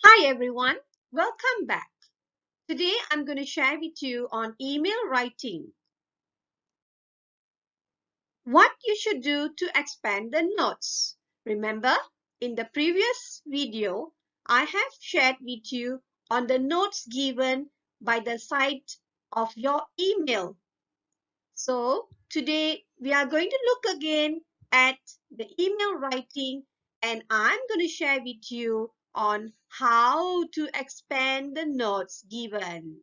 Hi everyone, welcome back. Today I'm going to share with you on email writing. What you should do to expand the notes. Remember, in the previous video, I have shared with you on the notes given by the site of your email. So today we are going to look again at the email writing and I'm going to share with you on how to expand the notes given.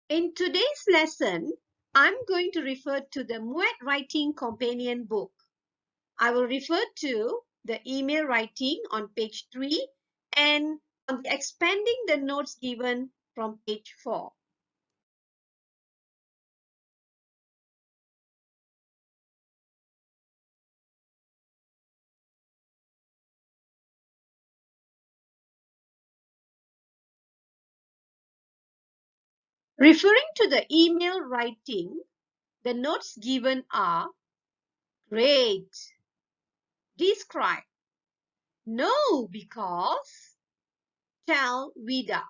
In today's lesson, I'm going to refer to the MUET Writing Companion book. I will refer to the email writing on page 3 and on the expanding the notes given from page 4. Referring to the email writing, the notes given are great, describe, no because, tell Vida.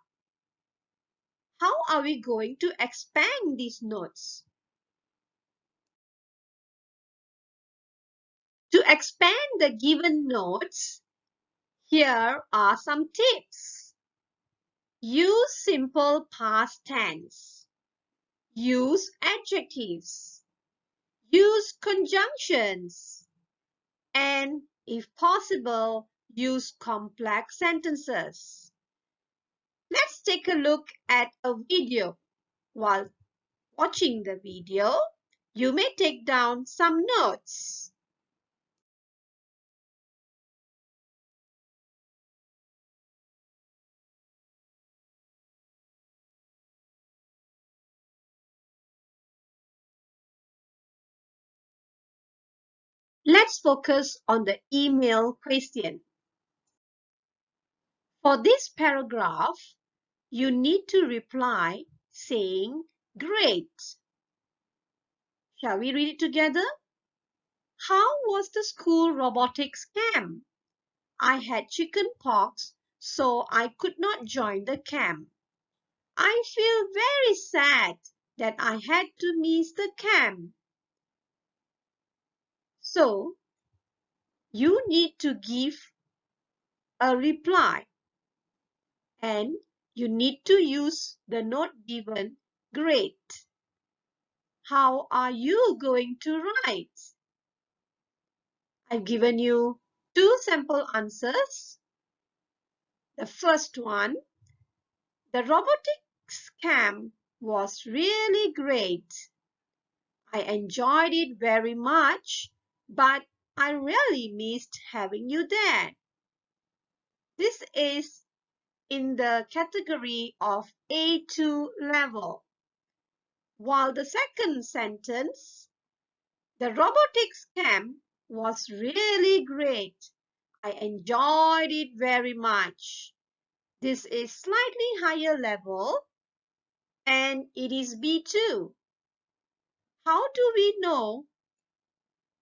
How are we going to expand these notes? To expand the given notes, here are some tips. Use simple past tense. Use adjectives. Use conjunctions. And if possible, use complex sentences. Let's take a look at a video. While watching the video, you may take down some notes. Let's focus on the email question. For this paragraph, you need to reply saying, great. Shall we read it together? How was the school robotics camp? I had chicken pox, so I could not join the camp. I feel very sad that I had to miss the camp. So, you need to give a reply and you need to use the note given, great. How are you going to write? I've given you two sample answers. The first one, the robotics camp was really great. I enjoyed it very much, but I really missed having you there. This is in the category of A2 level. While the second sentence, the robotics camp was really great. I enjoyed it very much. This is slightly higher level and it is B2. How do we know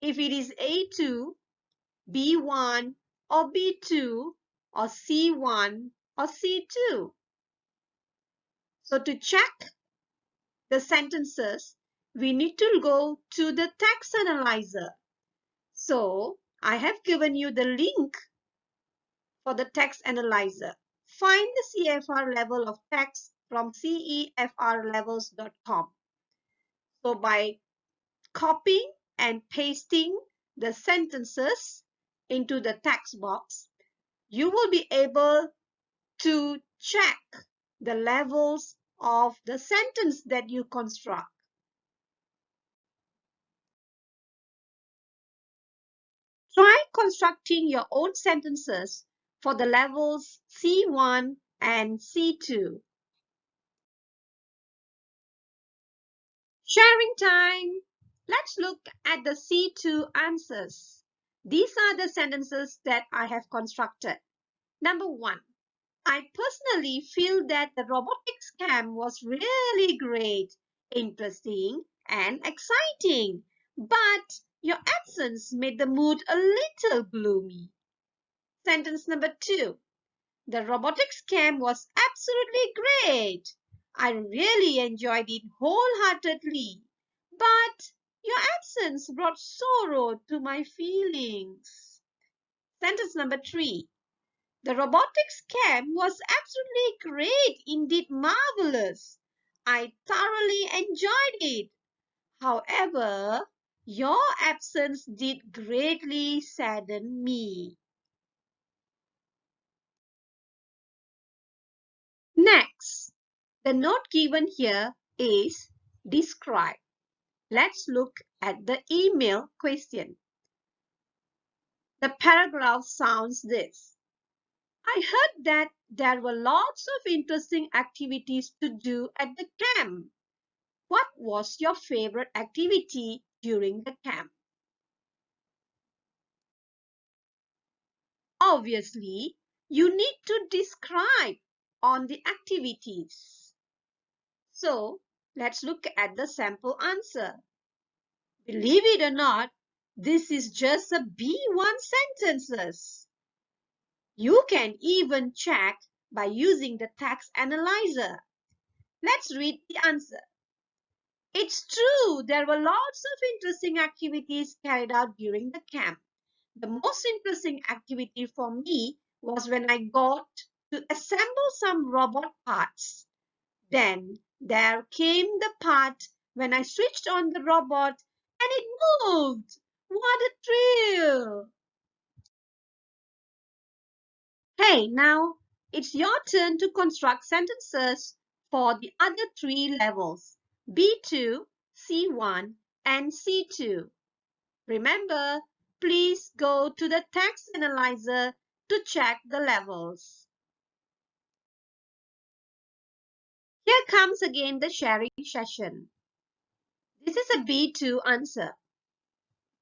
if it is A2, B1 or B2 or C1 or C2? So to check the sentences, we need to go to the text analyzer. So I have given you the link for the text analyzer. Find the CFR level of text from cefrlevels.com. So by copying and pasting the sentences into the text box, you will be able to check the levels of the sentence that you construct. Try constructing your own sentences for the levels C1 and C2. Sharing time. Let's look at the C2 answers. These are the sentences that I have constructed. Number 1. I personally feel that the robotics camp was really great, interesting and exciting. But your absence made the mood a little gloomy. Sentence number 2. The robotics camp was absolutely great. I really enjoyed it wholeheartedly. But your absence brought sorrow to my feelings. Sentence number 3. The robotics camp was absolutely great, indeed marvelous. I thoroughly enjoyed it. However, your absence did greatly sadden me. Next, the note given here is describe. Let's look at the email question. The paragraph sounds this. I heard that there were lots of interesting activities to do at the camp. What was your favorite activity during the camp? Obviously, you need to describe on the activities. So, let's look at the sample answer. Believe it or not, this is just a B1 sentences. You can even check by using the text analyzer. Let's read the answer. It's true, there were lots of interesting activities carried out during the camp. The most interesting activity for me was when I got to assemble some robot parts. Then there came the part when I switched on the robot and it moved. What a thrill! Hey, now it's your turn to construct sentences for the other three levels, B2, C1, and C2. Remember, please go to the text analyzer to check the levels. Here comes again the sharing session. This is a B2 answer.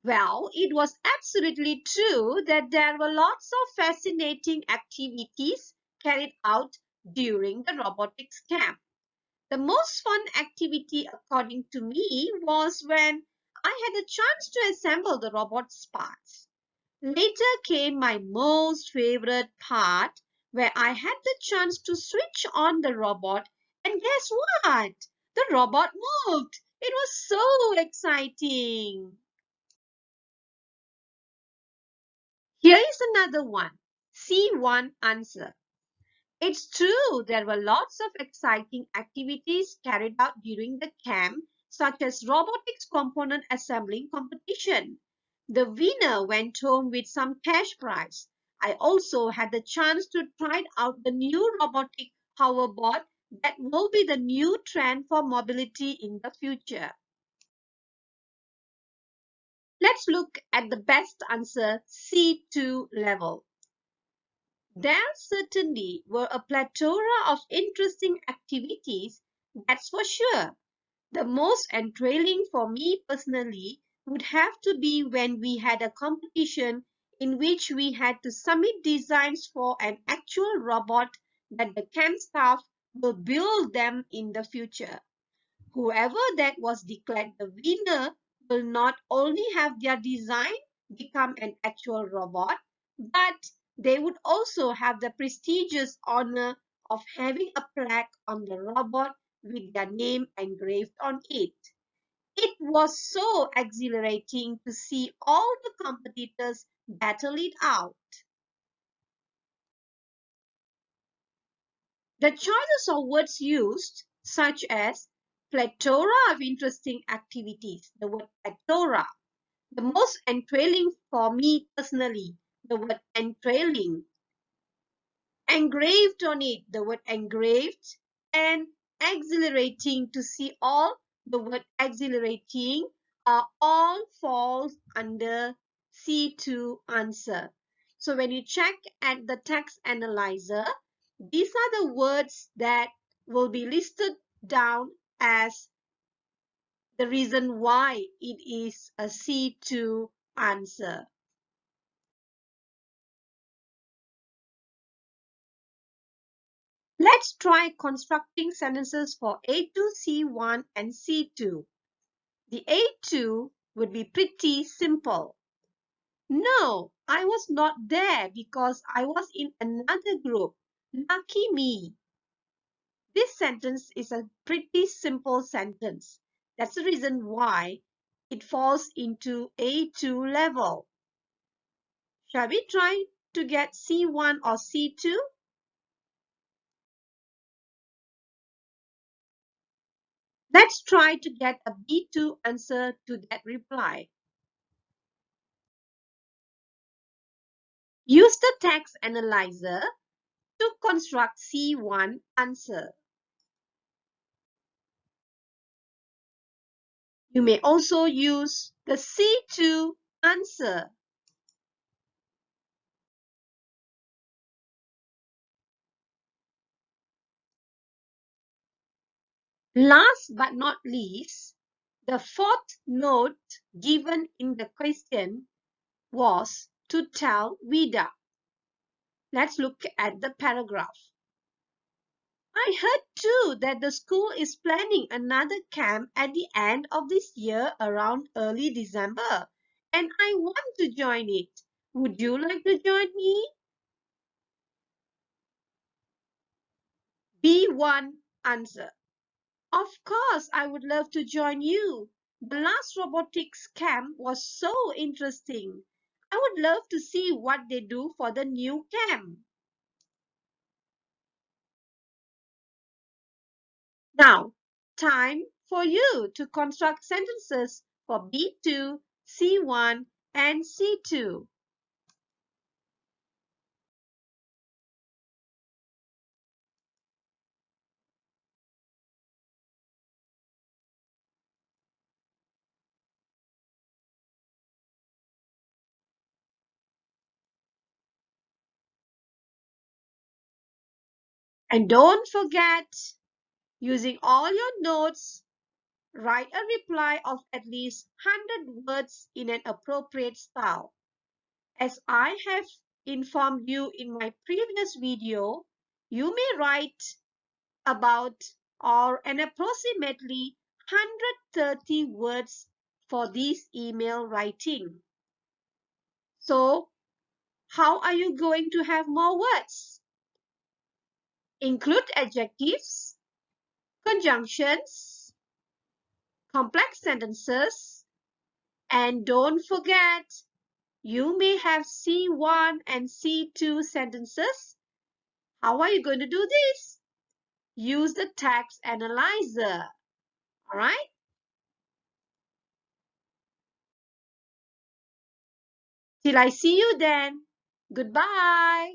Well, it was absolutely true that there were lots of fascinating activities carried out during the robotics camp. The most fun activity, according to me, was when I had a chance to assemble the robot's parts. Later came my most favorite part, where I had the chance to switch on the robot, and guess what? The robot moved. It was so exciting. Here is another one. C1 answer. It's true, there were lots of exciting activities carried out during the camp, such as robotics component assembling competition. The winner went home with some cash prize. I also had the chance to try out the new robotic hoverboard that will be the new trend for mobility in the future. Let's look at the best answer, C2 level. There certainly were a plethora of interesting activities, that's for sure. The most enthralling for me personally would have to be when we had a competition in which we had to submit designs for an actual robot that the camp staff will build them in the future. Whoever that was declared the winner will not only have their design become an actual robot, but they would also have the prestigious honor of having a plaque on the robot with their name engraved on it. It was so exhilarating to see all the competitors battle it out. The choices of words used, such as plethora of interesting activities, the word plethora. The most enthralling for me personally, the word entrailing. Engraved on it, the word engraved. And exhilarating to see all, the word exhilarating, are all falls under C2 answer. So when you check at the text analyzer, these are the words that will be listed down as the reason why it is a C2 answer. Let's try constructing sentences for A2, C1 and C2. The A2 would be pretty simple. No, I was not there because I was in another group. Lucky me. This sentence is a pretty simple sentence. That's the reason why it falls into A2 level. Shall we try to get C1 or C2? Let's try to get a B2 answer to that reply. Use the text analyzer to construct C1 answer. You may also use the C2 answer. Last but not least, the fourth note given in the question was to tell Vida. Let's look at the paragraph. I heard too that the school is planning another camp at the end of this year around early December, and I want to join it. Would you like to join me? B1 answer. Of course, I would love to join you. The last robotics camp was so interesting. I would love to see what they do for the new camp. Now, time for you to construct sentences for B2, C1, and C2. And don't forget, using all your notes, write a reply of at least 100 words in an appropriate style. As I have informed you in my previous video, you may write about or an approximately 130 words for this email writing. So, how are you going to have more words? Include adjectives, conjunctions, complex sentences, and don't forget, you may have C1 and C2 sentences. How are you going to do this? Use the text analyzer. All right? Till I see you then. Goodbye.